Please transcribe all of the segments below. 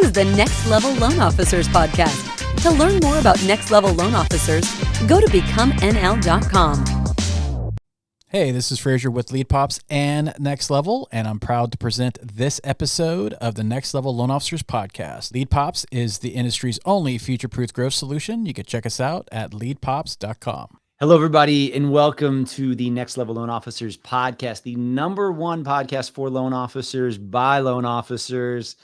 is the Next Level Loan Officers podcast. To learn more about Next Level Loan Officers, go to becomnl.com. Hey, this is Fraser with Lead Pops and Next Level, and I'm proud to present this episode of the Next Level Loan Officers podcast. Lead Pops is the industry's only future-proof growth solution. You can check us out at leadpops.com. Hello, everybody, and welcome to the Next Level Loan Officers podcast, the number one podcast for loan officers by loan officers.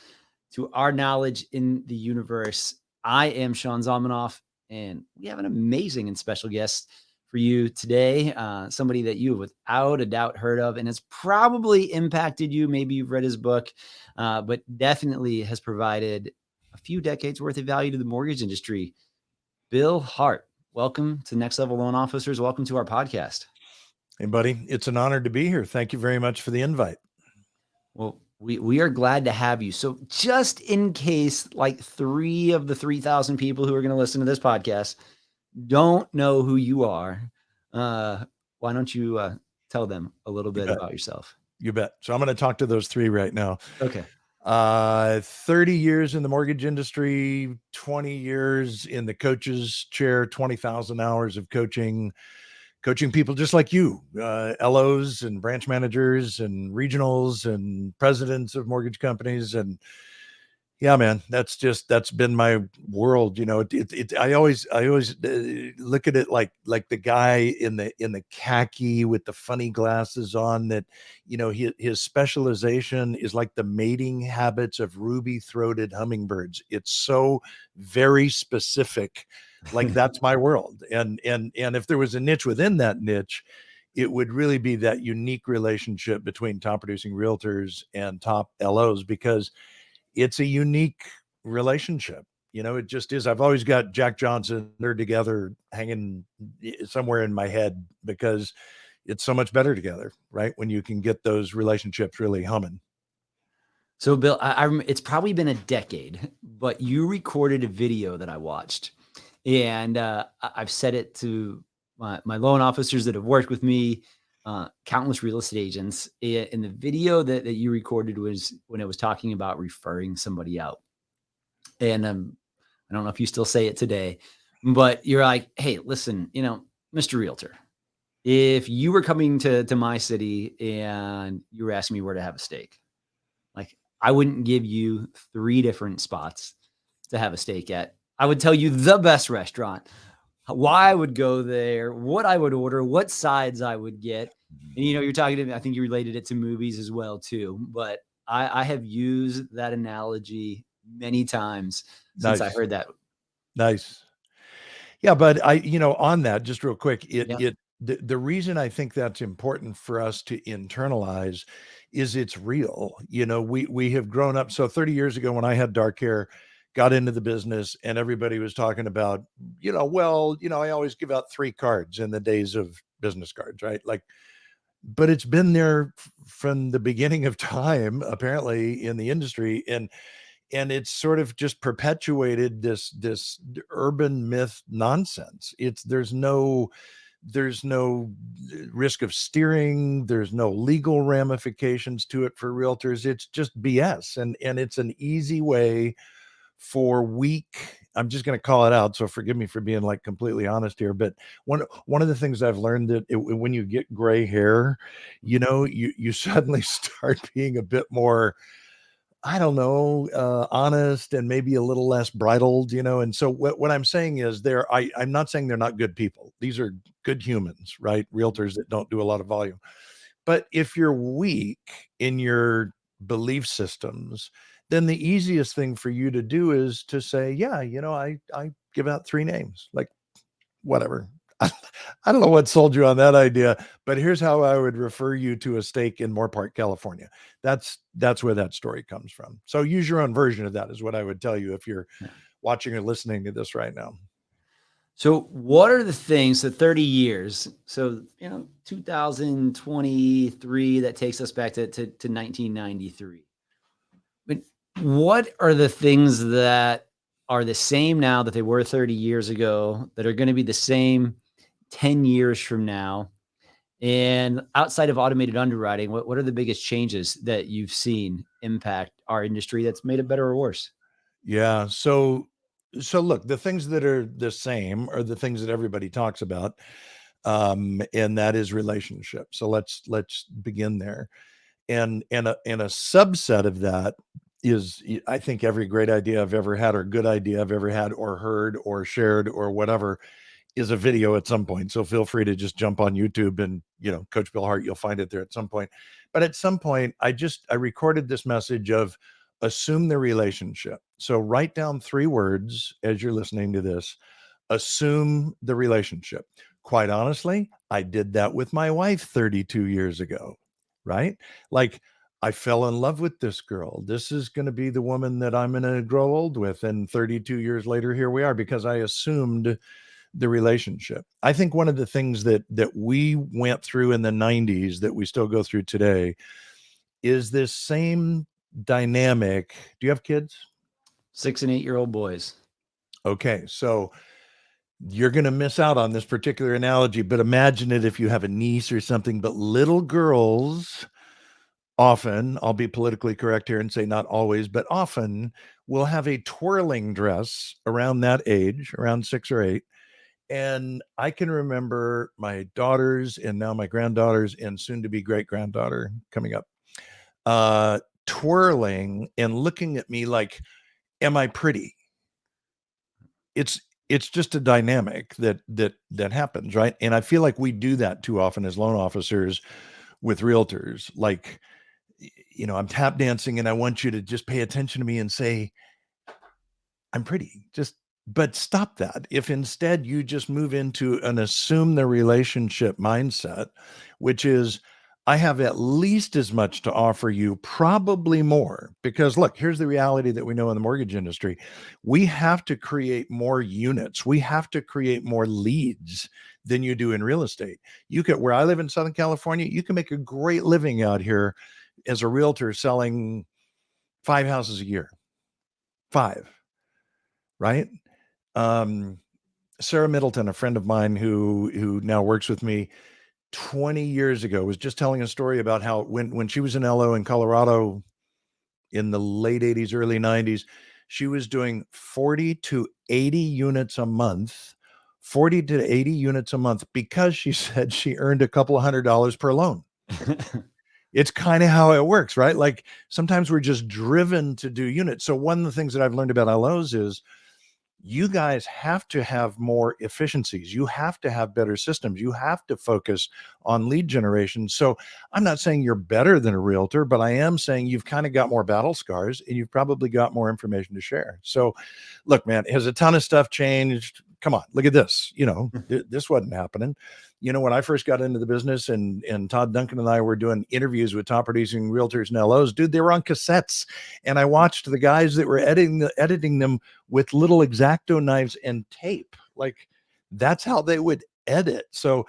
To our knowledge in the universe, I am Sean Zalmanoff, and we have an amazing and special guest for you today. Somebody that you have without a doubt heard of and has probably impacted you. Maybe you've read his book, but definitely has provided a few decades worth of value to the mortgage industry. Bill Hart, welcome to Next Level Loan Officers. Welcome to our podcast. Hey, buddy. It's an honor to be here. Thank you very much for the invite. Well, we are glad to have you. So just in case like 3 of the 3,000 people who are going to listen to this podcast don't know who you are, why don't you tell them a little bit about yourself? You bet. So I'm going to talk to those 3 right now. Okay. 30 years in the mortgage industry, 20 years in the coach's chair, 20,000 hours of coaching people just like you, LOs and branch managers and regionals and presidents of mortgage companies. And yeah, man, that's been my world. You know, I always look at it like the guy in the khaki with the funny glasses on that, you know, his specialization is like the mating habits of ruby-throated hummingbirds. It's so very specific. Like that's my world. And if there was a niche within that niche, it would really be that unique relationship between top producing realtors and top LOs, because it's a unique relationship. You know, it just is. I've always got Jack Johnson, they're together hanging somewhere in my head because it's so much better together, right? When you can get those relationships really humming. So Bill, it's probably been a decade, but you recorded a video that I watched. And I've said it to my loan officers that have worked with me, countless real estate agents. In the video that you recorded was when it was talking about referring somebody out. And I don't know if you still say it today, but you're like, hey, listen, you know, Mr. Realtor, if you were coming to my city and you were asking me where to have a steak, like I wouldn't give you 3 different spots to have a steak at. I would tell you the best restaurant, why I would go there, what I would order, what sides I would get. And, you know, you're talking to me, I think you related it to movies as well, too. But I have used that analogy many times since I heard that. Nice. Yeah. But on that, just real quick, the reason I think that's important for us to internalize is it's real. You know, we have grown up. So 30 years ago when I had dark hair, got into the business and everybody was talking about, I always give out 3 cards in the days of business cards, right? Like, but it's been there from the beginning of time, apparently in the industry. And it's sort of just perpetuated this urban myth nonsense. There's no risk of steering. There's no legal ramifications to it for realtors. It's just BS. And it's an easy way for I'm just going to call it out. So forgive me for being like completely honest here. But one of the things I've learned that when you get gray hair, you know, you suddenly start being a bit more, I don't know, honest and maybe a little less bridled, you know? And so what I'm saying is I'm not saying they're not good people. These are good humans, right? Realtors that don't do a lot of volume. But if you're weak in your belief systems, then the easiest thing for you to do is to say, yeah, you know, I give out 3 names, like whatever. I don't know what sold you on that idea, but here's how I would refer you to a steak in Moorpark, California. That's where that story comes from. So use your own version of that is what I would tell you if you're watching or listening to this right now. So what are the things, so 30 years, so, you know, 2023, that takes us back to 1993. But what are the things that are the same now that they were 30 years ago that are going to be the same 10 years from now? And outside of automated underwriting, what are the biggest changes that you've seen impact our industry that's made it better or worse? Yeah. So look, the things that are the same are the things that everybody talks about. And that is relationship. So let's begin there. And a subset of that is, I think, every great idea I've ever had or good idea I've ever had or heard or shared or whatever is a video at some point. So feel free to just jump on YouTube and, Coach Bill Hart, you'll find it there at some point. But at some point, I recorded this message of assume the relationship. So write down 3 words as you're listening to this. Assume the relationship. Quite honestly, I did that with my wife 32 years ago, right? Like, I fell in love with this girl. This is going to be the woman that I'm going to grow old with. And 32 years later, here we are because I assumed the relationship. I think one of the things that we went through in the 90s that we still go through today is this same dynamic. Do you have kids? 6 and 8-year-old boys. Okay, so you're going to miss out on this particular analogy, but imagine it if you have a niece or something. But little girls often, I'll be politically correct here and say not always, but often will have a twirling dress around that age, around 6 or 8. And I can remember my daughters and now my granddaughters and soon to be great granddaughter coming up, twirling and looking at me like, am I pretty? It's just a dynamic that happens, right? And I feel like we do that too often as loan officers with realtors. Like, I'm tap dancing and I want you to just pay attention to me and say, I'm pretty. But stop that. If instead you just move into an assume the relationship mindset, which is, I have at least as much to offer you, probably more. Because look, here's the reality that we know in the mortgage industry. We have to create more units. We have to create more leads than you do in real estate. Where I live in Southern California, you can make a great living out here as a realtor selling 5 houses a year. 5, right? Sarah Middleton, a friend of mine who now works with me, 20 years ago was just telling a story about how when she was in LO in Colorado in the late 80s, early 90s, she was doing 40 to 80 units a month, 40 to 80 units a month because she said she earned a couple of $100 per loan. It's kind of how it works, right? Like sometimes we're just driven to do units. So one of the things that I've learned about LOs is you guys have to have more efficiencies. You have to have better systems. You have to focus on lead generation. So I'm not saying you're better than a realtor, but I am saying you've kind of got more battle scars and you've probably got more information to share. So look, man, has a ton of stuff changed? Come on, look at this. This wasn't happening. When I first got into the business and Todd Duncan and I were doing interviews with top producing realtors and LOs, dude, they were on cassettes. And I watched the guys that were editing them with little X-Acto knives and tape. Like that's how they would edit. So,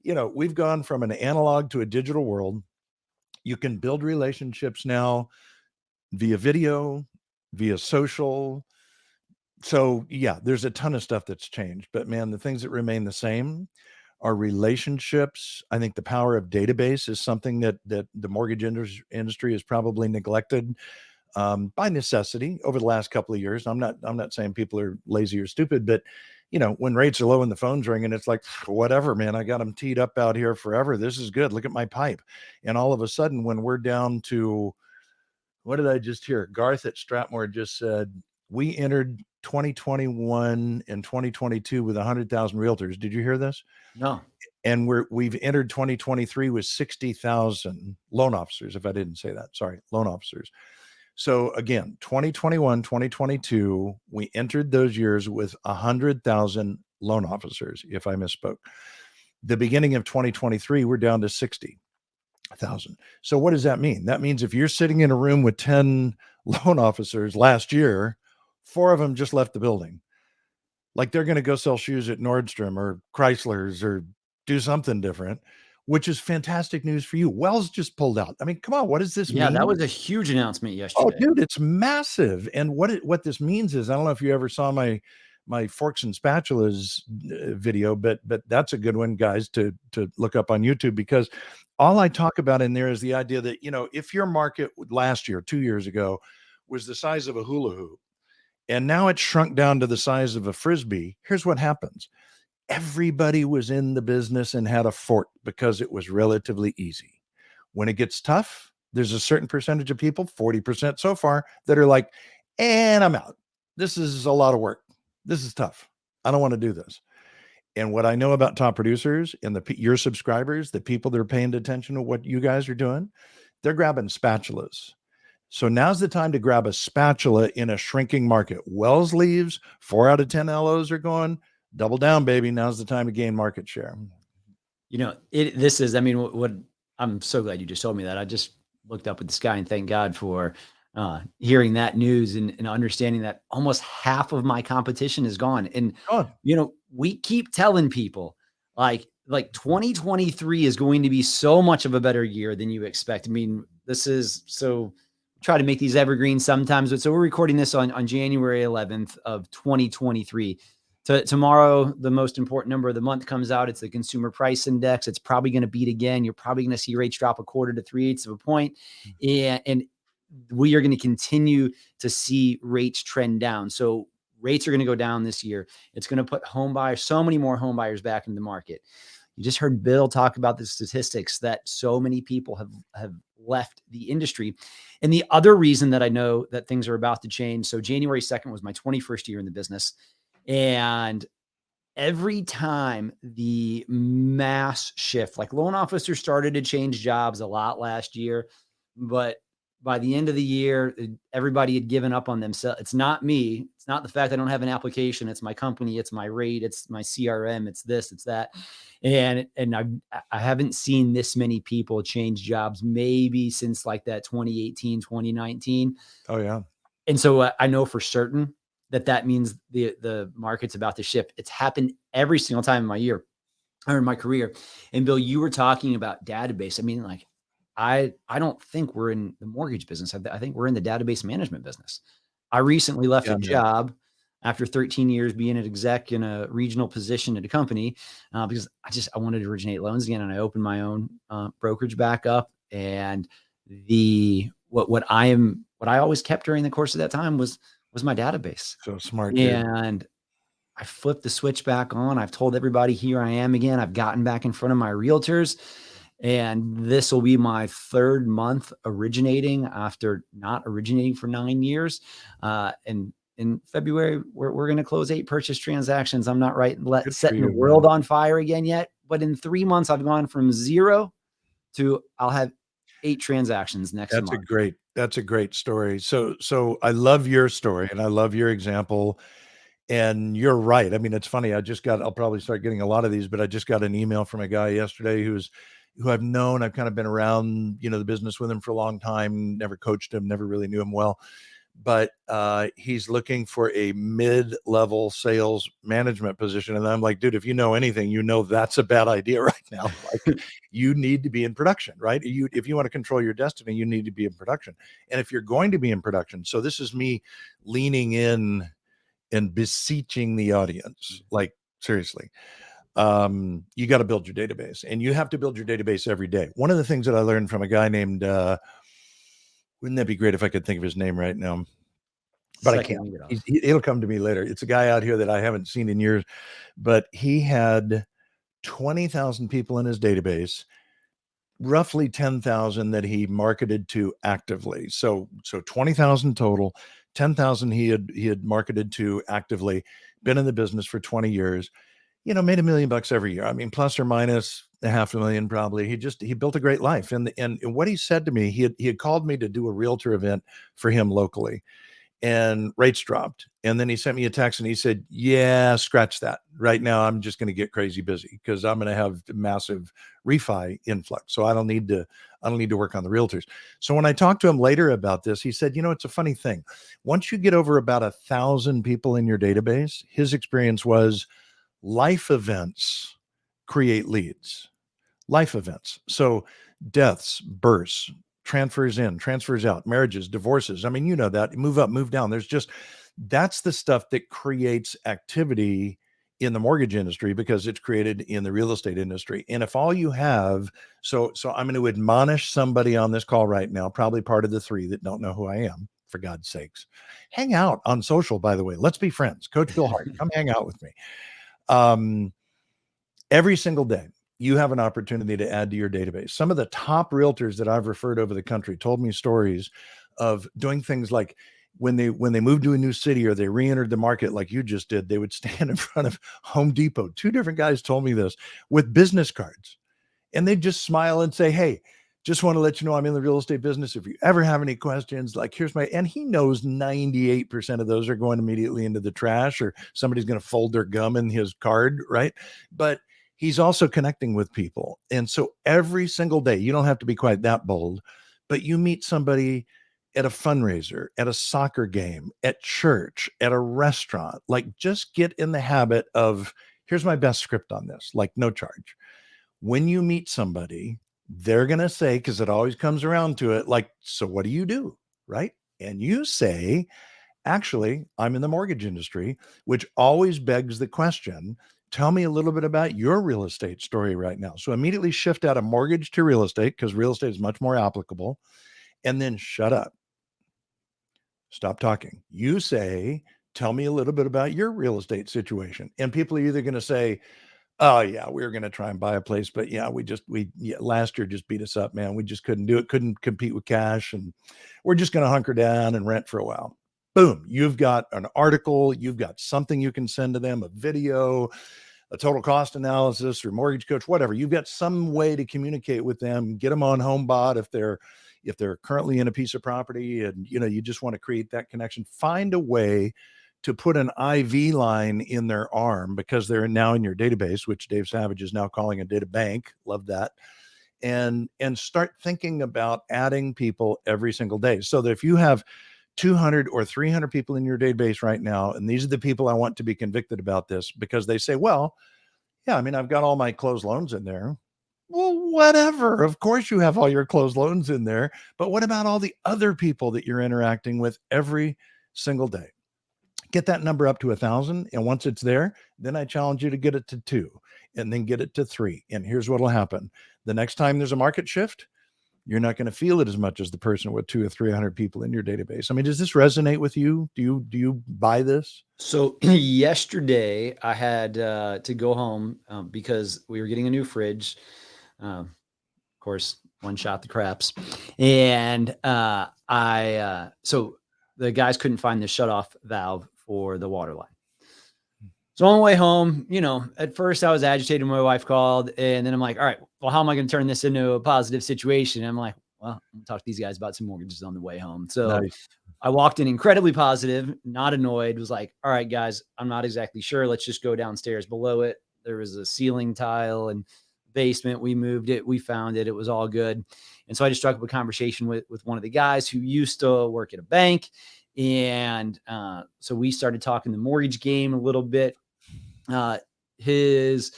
we've gone from an analog to a digital world. You can build relationships now via video, via social. So yeah, there's a ton of stuff that's changed, but man, the things that remain the same are relationships. I think the power of database is something that the mortgage industry has probably neglected by necessity over the last couple of years. I'm not saying people are lazy or stupid, but when rates are low and the phone's ringing, it's like, whatever, man, I got them teed up out here forever. This is good. Look at my pipe. And all of a sudden, when we're down to, what did I just hear? Garth at Stratmore just said, we entered 2021 and 2022 with 100,000 realtors. Did you hear this? No. And we've entered 2023 with 60,000 loan officers. If I didn't say that, sorry, loan officers. So again, 2021, 2022, we entered those years with 100,000 loan officers, if I misspoke. The beginning of 2023, we're down to 60,000. So what does that mean? That means if you're sitting in a room with 10 loan officers last year, 4 of them just left the building. Like they're going to go sell shoes at Nordstrom or Chrysler's or do something different, which is fantastic news for you. Wells just pulled out. I mean, come on, what does this mean? Yeah, that was a huge announcement Oh, yesterday. dude, it's massive. And what this means is, I don't know if you ever saw my forks and spatulas video, but that's a good one, guys, to look up on YouTube, because all I talk about in there is the idea that, if your market last year, 2 years ago, was the size of a hula hoop, And now it's shrunk down to the size of a Frisbee. Here's what happens. Everybody was in the business and had a fort because it was relatively easy. When it gets tough, there's a certain percentage of people, 40% so far, that are like, and I'm out. This is a lot of work. This is tough. I don't want to do this. And what I know about top producers and your subscribers, the people that are paying attention to what you guys are doing, they're grabbing spatulas. So now's the time to grab a spatula in a shrinking market. Wells leaves, 4 out of 10 LOs are going, double down, baby. Now's the time to gain market share. This is, I mean, what I'm so glad you just told me that. I just looked up at the sky and thank God for hearing that news and understanding that almost half of my competition is gone. And, we keep telling people like 2023 is going to be so much of a better year than you expect. I mean, this is so try to make these evergreen sometimes, but so we're recording this on January 11th of 2023. Tomorrow, the most important number of the month comes out. It's the consumer price index. It's probably going to beat again. You're probably going to see rates drop 1/4 to 3/8 of a point. And we are going to continue to see rates trend down. So rates are going to go down this year. It's going to put so many more home buyers back in the market. You just heard Bill talk about the statistics that so many people have left the industry. And the other reason that I know that things are about to change. So January 2nd was my 21st year in the business. And every time the mass shift, like loan officers started to change jobs a lot last year, but by the end of the year, everybody had given up on themselves. It's not me. It's not the fact I don't have an application. It's my company. It's my rate. It's my CRM. It's this, it's that. And I haven't seen this many people change jobs maybe since like that 2018, 2019. Oh, yeah. And so I know for certain that means the market's about to shift. It's happened every single time in my year or in my career. And Bill, you were talking about database. I mean, like, I don't think we're in the mortgage business. I think we're in the database management business. I recently left a job after 13 years being an exec in a regional position at a company because I wanted to originate loans again, and I opened my own brokerage back up. And what I always kept during the course of that time was my database. So smart, dude. And I flipped the switch back on. I've told everybody here I am again. I've gotten back in front of my realtors, and this will be my 3rd month originating after not originating for 9 years. And in February, we're going to close 8 purchase transactions. I'm not setting the world on fire again yet, but in 3 months, I've gone from 0 to I'll have 8 transactions next month. That's a great story. So I love your story and I love your example. And you're right. I mean, it's funny. I'll probably start getting a lot of these, but I just got an email from a guy yesterday who I've known. I've kind of been around, the business with him for a long time, never coached him, never really knew him well. But he's looking for a mid-level sales management position. And I'm like, dude, if you know anything, that's a bad idea right now. Like, you need to be in production, right? If you want to control your destiny, you need to be in production. And if you're going to be in production, so this is me leaning in and beseeching the audience, like, seriously, you got to build your database, and you have to build your database every day. One of the things that I learned from a guy named, wouldn't that be great if I could think of his name right now? But I can't. It'll come to me later. It's a guy out here that I haven't seen in years, but he had 20,000 people in his database, roughly 10,000 that he marketed to actively. So 20,000 total, 10,000 he had marketed to actively, been in the business for 20 years, made $1 million every year. I mean, plus or minus $500,000 probably. He built a great life. And what he said to me, he had called me to do a realtor event for him locally, and rates dropped. And then he sent me a text and he said, yeah, scratch that. Right now, I'm just going to get crazy busy because I'm going to have massive refi influx. So I don't need to work on the realtors. So when I talked to him later about this, he said, it's a funny thing. Once you get over about 1,000 people in your database, his experience was life events create leads. Life events. So deaths, births, transfers in, transfers out, marriages, divorces. I mean, that, move up, move down. That's the stuff that creates activity in the mortgage industry because it's created in the real estate industry. And if all you have, so I'm going to admonish somebody on this call right now, probably part of the 3 that don't know who I am. for God's sakes. Hang out on social, by the way. Let's be friends. Coach Bill Hart, come hang out with me. Every single day, you have an opportunity to add to your database. Some of the top realtors that I've referred over the country told me stories of doing things like when they moved to a new city or they re-entered the market like you just did, they would stand in front of Home Depot. Two different guys told me this, with business cards. And they'd just smile and say, hey, just want to let you know I'm in the real estate business. If you ever have any questions, like here's my, and he knows 98% of those are going immediately into the trash, or somebody's going to fold their gum in his card, right? But he's also connecting with people. And so every single day, you don't have to be quite that bold, but you meet somebody at a fundraiser, at a soccer game, at church, at a restaurant, like just get in the habit of, here's my best script on this, like no charge. When you meet somebody, they're going to say, because it always comes around to it, like, so what do you do? Right. And you say, actually, I'm in the mortgage industry, which always begs the question, tell me a little bit about your real estate story right now. So immediately shift out of mortgage to real estate, because real estate is much more applicable, and then shut up. Stop talking. You say, tell me a little bit about your real estate situation. And people are either going to say, oh yeah, we were going to try and buy a place, but yeah, last year just beat us up, man. We just couldn't do it. Couldn't compete with cash. And we're just going to hunker down and rent for a while. Boom. You've got an article. You've got something you can send to them, a video, a total cost analysis, or mortgage coach, whatever. You've got some way to communicate with them, get them on HomeBot if they're currently in a piece of property and, you just want to create that connection. Find a way to put an IV line in their arm, because they're now in your database, which Dave Savage is now calling a data bank. Love that. And start thinking about adding people every single day, so that if you have 200 or 300 people in your database right now, and these are the people I want to be convicted about this, because they say, well, yeah, I mean, I've got all my closed loans in there. Well, whatever. Of course you have all your closed loans in there, but what about all the other people that you're interacting with every single day? Get that number up to 1,000. And once it's there, then I challenge you to get it to 2, and then get it to 3. And here's what will happen. The next time there's a market shift, you're not going to feel it as much as the person with 200 or 300 people in your database. I mean, does this resonate with you? Do you buy this? So yesterday I had to go home because we were getting a new fridge. Of course, one shot the craps. And so the guys couldn't find the shutoff valve for the water line. So on the way home, at first I was agitated when my wife called, and then I'm like, all right, well, how am I going to turn this into a positive situation? And I'm like, well, I'm going to talk to these guys about some mortgages on the way home. So nice. I walked in incredibly positive, not annoyed, was like, all right, guys, I'm not exactly sure. Let's just go downstairs below it. There was a ceiling tile and basement. We moved it. We found it. It was all good. And so I just struck up a conversation with one of the guys who used to work at a bank. And so we started talking the mortgage game a little bit. His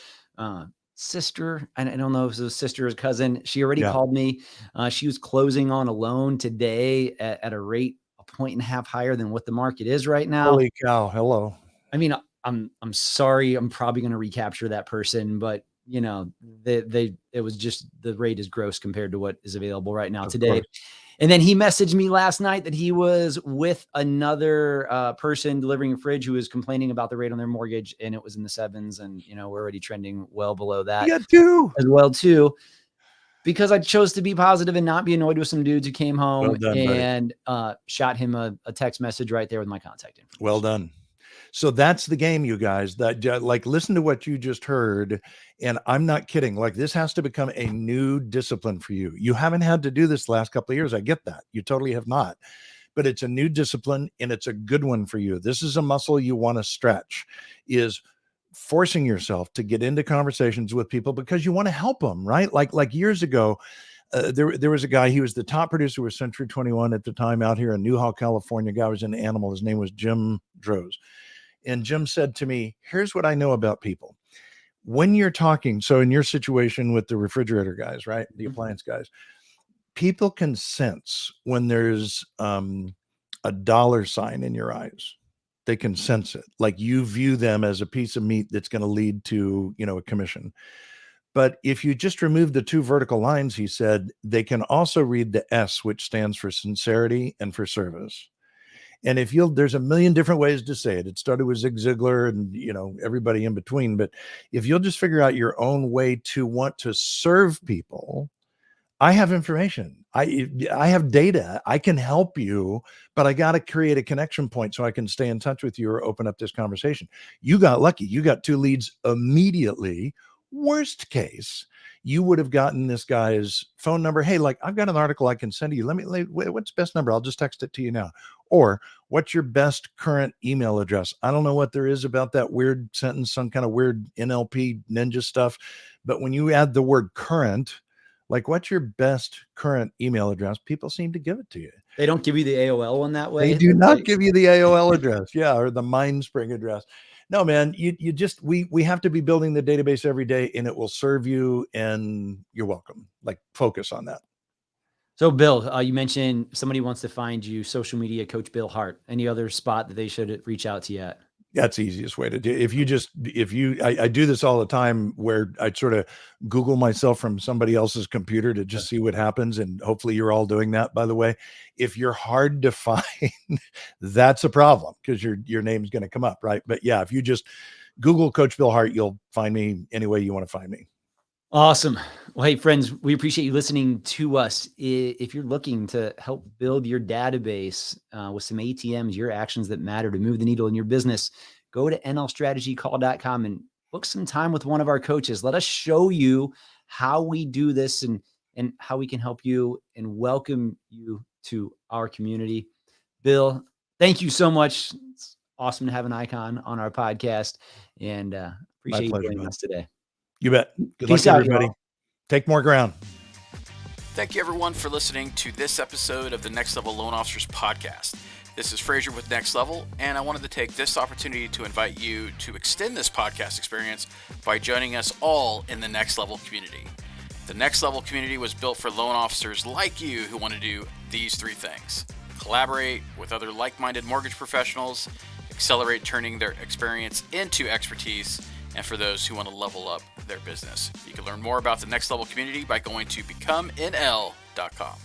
sister, I don't know if it was a sister or cousin, she already called me. She was closing on a loan today at a rate 1.5 higher than what the market is right now. Holy cow. Hello. I mean, I'm sorry. I'm probably going to recapture that person, but it was just, the rate is gross compared to what is available right now today. Course. And then he messaged me last night that he was with another person delivering a fridge who was complaining about the rate on their mortgage, and it was in the 7s, and we're already trending well below that as well too. Because I chose to be positive and not be annoyed with some dudes who came home and shot him a text message right there with my contact information. Well done. So that's the game, you guys. That listen to what you just heard. And I'm not kidding. Like, this has to become a new discipline for you. You haven't had to do this the last couple of years. I get that. You totally have not. But it's a new discipline, and it's a good one for you. This is a muscle you want to stretch, is forcing yourself to get into conversations with people because you want to help them, right? Like years ago, there was a guy, he was the top producer with Century 21 at the time out here in Newhall, California. Guy was in Animal. His name was Jim Droz. And Jim said to me, here's what I know about people. When you're talking, so in your situation with the refrigerator guys, right? The appliance guys, people can sense when there's a dollar sign in your eyes. They can sense it. Like, you view them as a piece of meat that's going to lead to, a commission. But if you just remove the 2 vertical lines, he said, they can also read the S, which stands for sincerity and for service. And if there's a million different ways to say it. It started with Zig Ziglar and, everybody in between. But if you'll just figure out your own way to want to serve people, I have information. I have data. I can help you, but I got to create a connection point so I can stay in touch with you or open up this conversation. You got lucky. You got 2 leads immediately. Worst case, you would have gotten this guy's phone number. Hey, like, I've got an article I can send to you. What's the best number? I'll just text it to you now. Or what's your best current email address? I don't know what there is about that weird sentence, some kind of weird NLP ninja stuff. But when you add the word current, like, what's your best current email address? People seem to give it to you. They don't give you the AOL one that way. They do not give you the AOL address. Yeah. Or the MindSpring address. No, man, you just, we have to be building the database every day, and it will serve you, and you're welcome. Like, focus on that. So Bill, you mentioned somebody wants to find you, social media, Coach Bill Hart. Any other spot that they should reach out to you at? That's the easiest way to do it. I do this all the time, where I sort of Google myself from somebody else's computer to just see what happens. And hopefully you're all doing that, by the way. If you're hard to find, that's a problem, because your name's going to come up, right? But yeah, if you just Google Coach Bill Hart, you'll find me any way you want to find me. Awesome. Well, hey, friends, we appreciate you listening to us. If you're looking to help build your database with some ATMs, your actions that matter to move the needle in your business, go to nlstrategycall.com and book some time with one of our coaches. Let us show you how we do this and how we can help you and welcome you to our community. Bill, thank you so much. It's awesome to have an icon on our podcast, and appreciate you joining us today. You bet. Good Peace luck, out, everybody. y'all. Take more ground. Thank you, everyone, for listening to this episode of the Next Level Loan Officers Podcast. This is Frazier with Next Level, and I wanted to take this opportunity to invite you to extend this podcast experience by joining us all in the Next Level community. The Next Level community was built for loan officers like you who want to do these 3 things: collaborate with other like-minded mortgage professionals, accelerate turning their experience into expertise, and for those who want to level up their business. You can learn more about the Next Level community by going to becomnl.com.